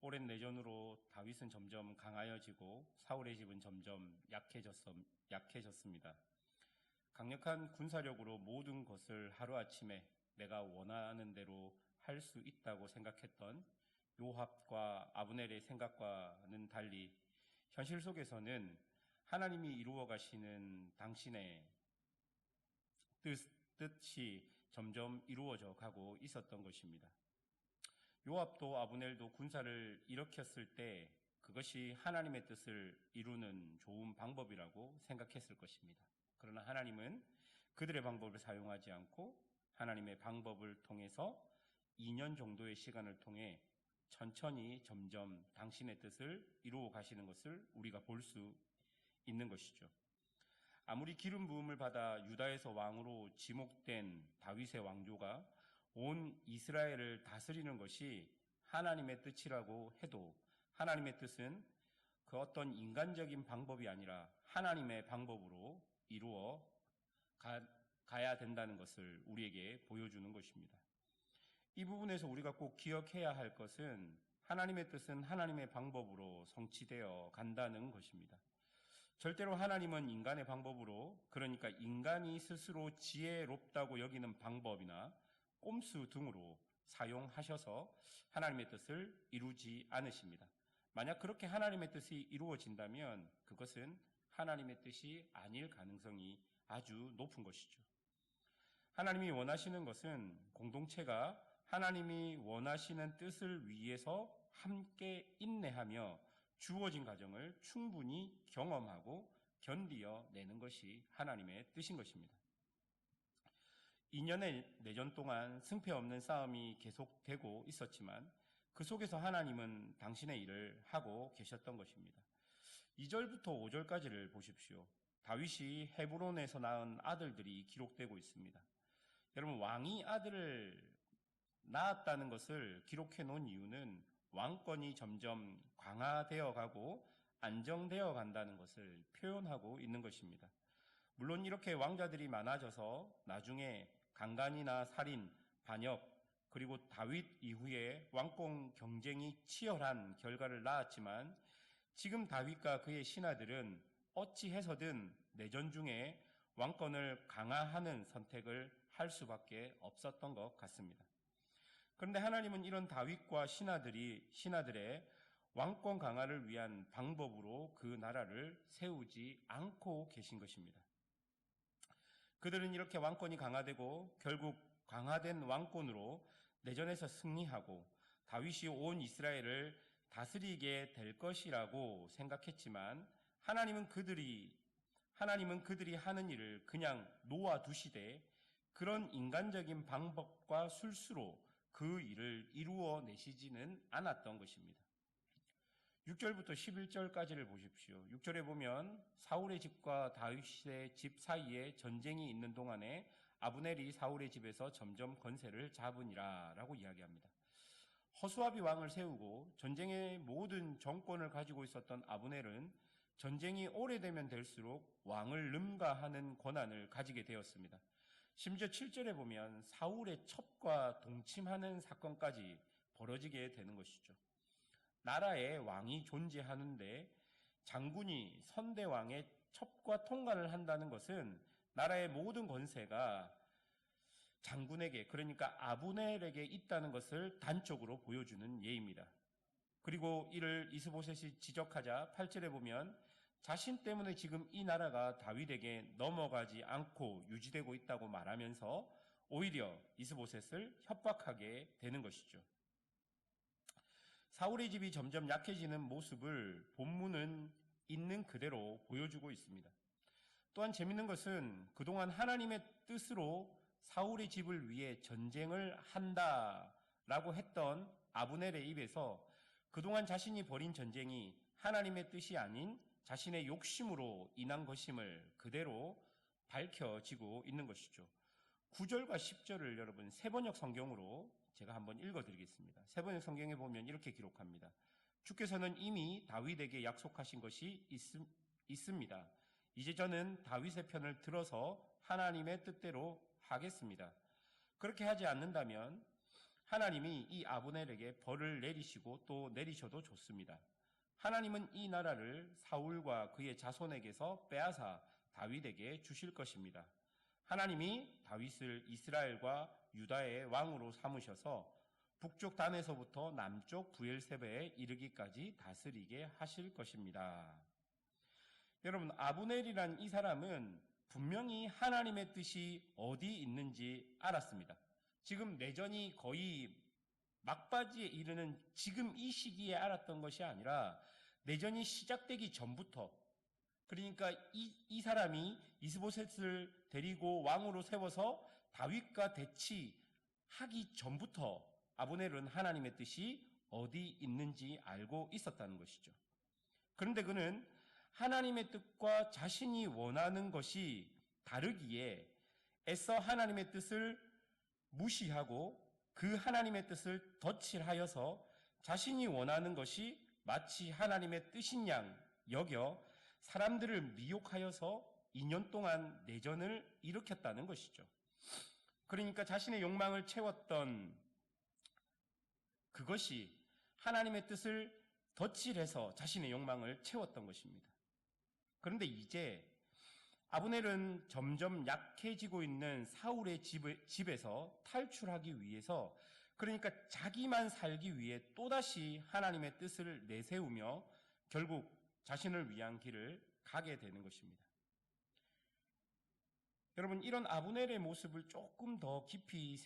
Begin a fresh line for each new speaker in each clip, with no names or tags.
오랜 내전으로 다윗은 점점 강하여지고 사울의 집은 점점 약해졌습니다. 강력한 군사력으로 모든 것을 하루아침에 내가 원하는 대로 할 수 있다고 생각했던 요압과 아브넬의 생각과는 달리 현실 속에서는 하나님이 이루어 가시는 당신의 뜻이 점점 이루어져 가고 있었던 것입니다. 요압도 아브넬도 군사를 일으켰을 때 그것이 하나님의 뜻을 이루는 좋은 방법이라고 생각했을 것입니다. 그러나 하나님은 그들의 방법을 사용하지 않고 하나님의 방법을 통해서 2년 정도의 시간을 통해 천천히 점점 당신의 뜻을 이루어 가시는 것을 우리가 볼 수 있는 것이죠. 아무리 기름 부음을 받아 유다에서 왕으로 지목된 다윗의 왕조가 온 이스라엘을 다스리는 것이 하나님의 뜻이라고 해도 하나님의 뜻은 그 어떤 인간적인 방법이 아니라 하나님의 방법으로 이루어 가야 된다는 것을 우리에게 보여주는 것입니다. 이 부분에서 우리가 꼭 기억해야 할 것은 하나님의 뜻은 하나님의 방법으로 성취되어 간다는 것입니다. 절대로 하나님은 인간의 방법으로, 그러니까 인간이 스스로 지혜롭다고 여기는 방법이나 꼼수 등으로 사용하셔서 하나님의 뜻을 이루지 않으십니다. 만약 그렇게 하나님의 뜻이 이루어진다면 그것은 하나님의 뜻이 아닐 가능성이 아주 높은 것이죠. 하나님이 원하시는 것은 공동체가 하나님이 원하시는 뜻을 위해서 함께 인내하며 주어진 과정을 충분히 경험하고 견디어 내는 것이 하나님의 뜻인 것입니다. 2년의 내전 동안 승패 없는 싸움이 계속되고 있었지만 그 속에서 하나님은 당신의 일을 하고 계셨던 것입니다. 2절부터 5절까지를 보십시오. 다윗이 헤브론에서 낳은 아들들이 기록되고 있습니다. 여러분, 왕이 아들을 낳았다는 것을 기록해 놓은 이유는 왕권이 점점 강화되어 가고 안정되어 간다는 것을 표현하고 있는 것입니다. 물론 이렇게 왕자들이 많아져서 나중에 강간이나 살인, 반역, 그리고 다윗 이후에 왕권 경쟁이 치열한 결과를 낳았지만 지금 다윗과 그의 신하들은 어찌해서든 내전 중에 왕권을 강화하는 선택을 할 수밖에 없었던 것 같습니다. 그런데 하나님은 이런 다윗과 신하들의 왕권 강화를 위한 방법으로 그 나라를 세우지 않고 계신 것입니다. 그들은 이렇게 왕권이 강화되고 결국 강화된 왕권으로 내전에서 승리하고 다윗이 온 이스라엘을 다스리게 될 것이라고 생각했지만 하나님은 그들이 하는 일을 그냥 놓아두시되 그런 인간적인 방법과 술수로 그 일을 이루어내시지는 않았던 것입니다. 6절부터 11절까지를 보십시오. 6절에 보면 사울의 집과 다윗의 집 사이에 전쟁이 있는 동안에 아브넬이 사울의 집에서 점점 권세를 잡으니라 라고 이야기합니다. 허수아비 왕을 세우고 전쟁의 모든 정권을 가지고 있었던 아브넬은 전쟁이 오래되면 될수록 왕을 능가하는 권한을 가지게 되었습니다. 심지어 7절에 보면 사울의 첩과 동침하는 사건까지 벌어지게 되는 것이죠. 나라에 왕이 존재하는데 장군이 선대왕의 첩과 통관을 한다는 것은 나라의 모든 권세가 장군에게, 그러니까 아브넬에게 있다는 것을 단적으로 보여주는 예입니다. 그리고 이를 이스보셋이 지적하자 8절에 보면 자신 때문에 지금 이 나라가 다윗에게 넘어가지 않고 유지되고 있다고 말하면서 오히려 이스보셋을 협박하게 되는 것이죠. 사울의 집이 점점 약해지는 모습을 본문은 있는 그대로 보여주고 있습니다. 또한 재밌는 것은 그동안 하나님의 뜻으로 사울의 집을 위해 전쟁을 한다라고 했던 아브넬의 입에서 그동안 자신이 벌인 전쟁이 하나님의 뜻이 아닌 자신의 욕심으로 인한 것임을 그대로 밝혀지고 있는 것이죠. 9절과 10절을 여러분 세번역 성경으로 제가 한번 읽어드리겠습니다. 세번역 성경에 보면 이렇게 기록합니다. 주께서는 이미 다윗에게 약속하신 것이 있습니다. 이제 저는 다윗의 편을 들어서 하나님의 뜻대로 하겠습니다. 그렇게 하지 않는다면 하나님이 이 아브넬에게 벌을 내리시고 또 내리셔도 좋습니다. 하나님은 이 나라를 사울과 그의 자손에게서 빼앗아 다윗에게 주실 것입니다. 하나님이 다윗을 이스라엘과 유다의 왕으로 삼으셔서 북쪽 단에서부터 남쪽 브엘세바에 이르기까지 다스리게 하실 것입니다. 여러분, 아브넬이란 이 사람은 분명히 하나님의 뜻이 어디 있는지 알았습니다. 지금 내전이 거의 막바지에 이르는 지금 이 시기에 알았던 것이 아니라 내전이 시작되기 전부터, 그러니까 이 사람이 이스보셋을 데리고 왕으로 세워서 다윗과 대치하기 전부터 아브넬은 하나님의 뜻이 어디 있는지 알고 있었다는 것이죠. 그런데 그는 하나님의 뜻과 자신이 원하는 것이 다르기에 애써 하나님의 뜻을 무시하고 그 하나님의 뜻을 덧칠하여서 자신이 원하는 것이 마치 하나님의 뜻인 양 여겨 사람들을 미혹하여서 2년 동안 내전을 일으켰다는 것이죠. 그러니까 자신의 욕망을 채웠던 그것이 하나님의 뜻을 덧칠해서 자신의 욕망을 채웠던 것입니다. 그런데 이제 아브넬은 점점 약해지고 있는 사울의 집에서 탈출하기 위해서, 그러니까 자기만 살기 위해 또다시 하나님의 뜻을 내세우며 결국 자신을 위한 길을 가게 되는 것입니다. 여러분, 이런 아브넬의 모습을 조금 더 깊이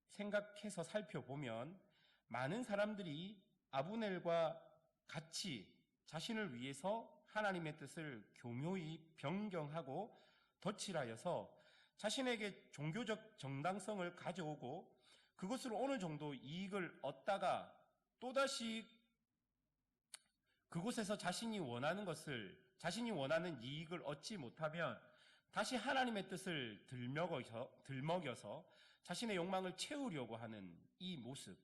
생각해서 살펴보면 많은 사람들이 아브넬과 같이 자신을 위해서 하나님의 뜻을 교묘히 변경하고 덧칠하여서 자신에게 종교적 정당성을 가져오고 그것으로 어느 정도 이익을 얻다가 또다시 그곳에서 자신이 원하는 이익을 얻지 못하면 다시 하나님의 뜻을 들먹여서 자신의 욕망을 채우려고 하는 이 모습.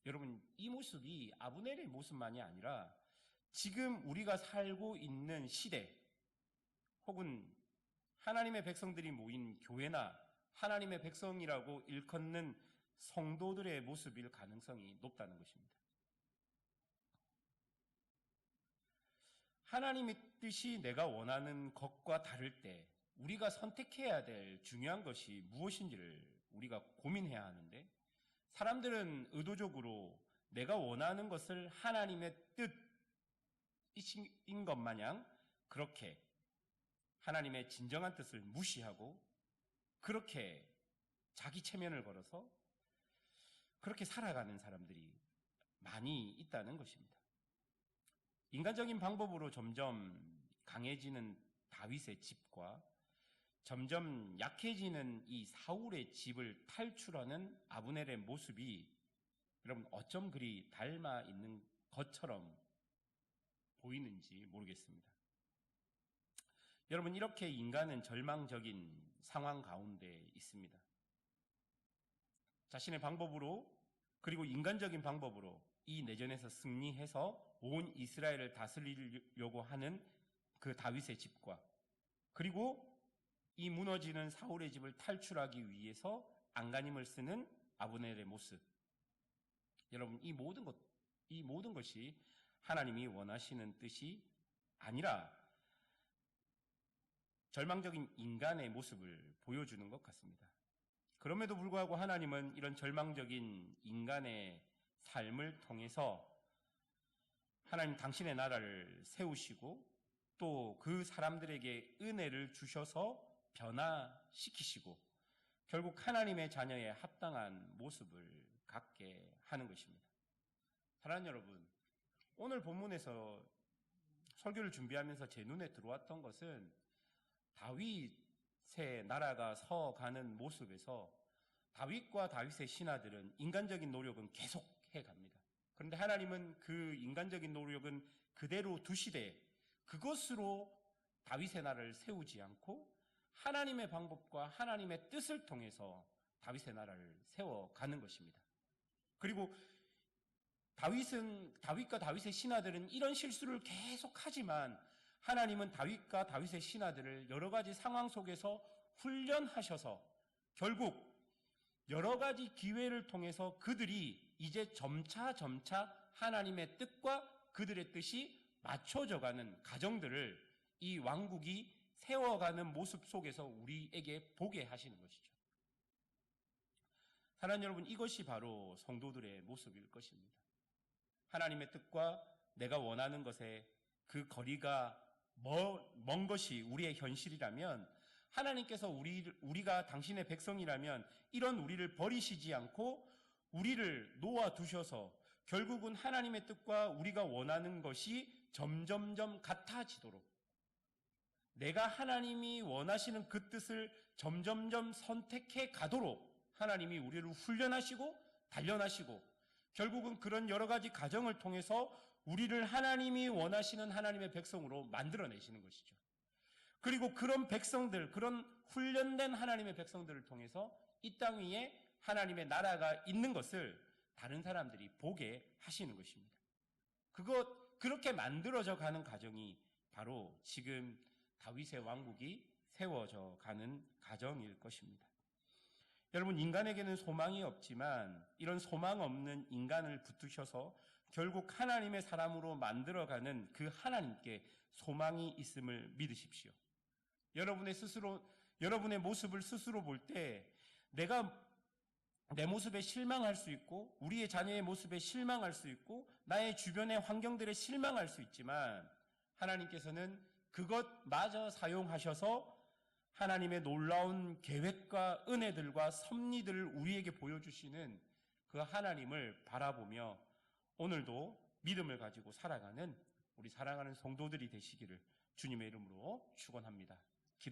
여러분, 이 모습이 아브넬의 모습만이 아니라 지금 우리가 살고 있는 시대 혹은 하나님의 백성들이 모인 교회나 하나님의 백성이라고 일컫는 성도들의 모습일 가능성이 높다는 것입니다. 하나님의 뜻이 내가 원하는 것과 다를 때 우리가 선택해야 될 중요한 것이 무엇인지를 우리가 고민해야 하는데, 사람들은 의도적으로 내가 원하는 것을 하나님의 뜻인 것 마냥 그렇게 하나님의 진정한 뜻을 무시하고 그렇게 자기 체면을 걸어서 그렇게 살아가는 사람들이 많이 있다는 것입니다. 인간적인 방법으로 점점 강해지는 다윗의 집과 점점 약해지는 이 사울의 집을 탈출하는 아브넬의 모습이 여러분 어쩜 그리 닮아 있는 것처럼 보이는지 모르겠습니다. 여러분, 이렇게 인간은 절망적인 상황 가운데 있습니다. 자신의 방법으로 그리고 인간적인 방법으로 이 내전에서 승리해서 온 이스라엘을 다스리려고 하는 그 다윗의 집과 그리고 이 무너지는 사울의 집을 탈출하기 위해서 안간힘을 쓰는 아브넬의 모습. 여러분, 이 모든 것이 하나님이 원하시는 뜻이 아니라 절망적인 인간의 모습을 보여주는 것 같습니다. 그럼에도 불구하고 하나님은 이런 절망적인 인간의 삶을 통해서 하나님 당신의 나라를 세우시고 또 그 사람들에게 은혜를 주셔서 변화시키시고 결국 하나님의 자녀의 합당한 모습을 갖게 하는 것입니다. 사랑하는 여러분, 오늘 본문에서 설교를 준비하면서 제 눈에 들어왔던 것은 다윗의 나라가 서가는 모습에서 다윗과 다윗의 신하들은 인간적인 노력은 계속해 갑니다. 그런데 하나님은 그 인간적인 노력은 그대로 두시되 그것으로 다윗의 나라를 세우지 않고 하나님의 방법과 하나님의 뜻을 통해서 다윗의 나라를 세워가는 것입니다. 그리고 다윗과 다윗의 신하들은 이런 실수를 계속하지만 하나님은 다윗과 다윗의 신하들을 여러 가지 상황 속에서 훈련하셔서 결국 여러 가지 기회를 통해서 그들이 이제 점차 하나님의 뜻과 그들의 뜻이 맞춰져가는 가정들을 이 왕국이 세워가는 모습 속에서 우리에게 보게 하시는 것이죠. 사랑하는 여러분, 이것이 바로 성도들의 모습일 것입니다. 하나님의 뜻과 내가 원하는 것에 그 거리가 먼 것이 우리의 현실이라면, 하나님께서 우리가 당신의 백성이라면 이런 우리를 버리시지 않고 우리를 놓아두셔서 결국은 하나님의 뜻과 우리가 원하는 것이 점점점 같아지도록, 내가 하나님이 원하시는 그 뜻을 점점점 선택해 가도록 하나님이 우리를 훈련하시고 단련하시고, 결국은 그런 여러 가지 과정을 통해서 우리를 하나님이 원하시는 하나님의 백성으로 만들어내시는 것이죠. 그리고 그런 백성들, 그런 훈련된 하나님의 백성들을 통해서 이 땅 위에 하나님의 나라가 있는 것을 다른 사람들이 보게 하시는 것입니다. 그렇게 만들어져 가는 과정이 바로 지금 다윗의 왕국이 세워져 가는 과정일 것입니다. 여러분, 인간에게는 소망이 없지만 이런 소망 없는 인간을 붙드셔서 결국 하나님의 사람으로 만들어가는 그 하나님께 소망이 있음을 믿으십시오. 여러분의 모습을 스스로 볼 때 내가 내 모습에 실망할 수 있고, 우리의 자녀의 모습에 실망할 수 있고, 나의 주변의 환경들에 실망할 수 있지만, 하나님께서는 그것마저 사용하셔서 하나님의 놀라운 계획과 은혜들과 섭리들을 우리에게 보여주시는 그 하나님을 바라보며 오늘도 믿음을 가지고 살아가는 우리 사랑하는 성도들이 되시기를 주님의 이름으로 축원합니다.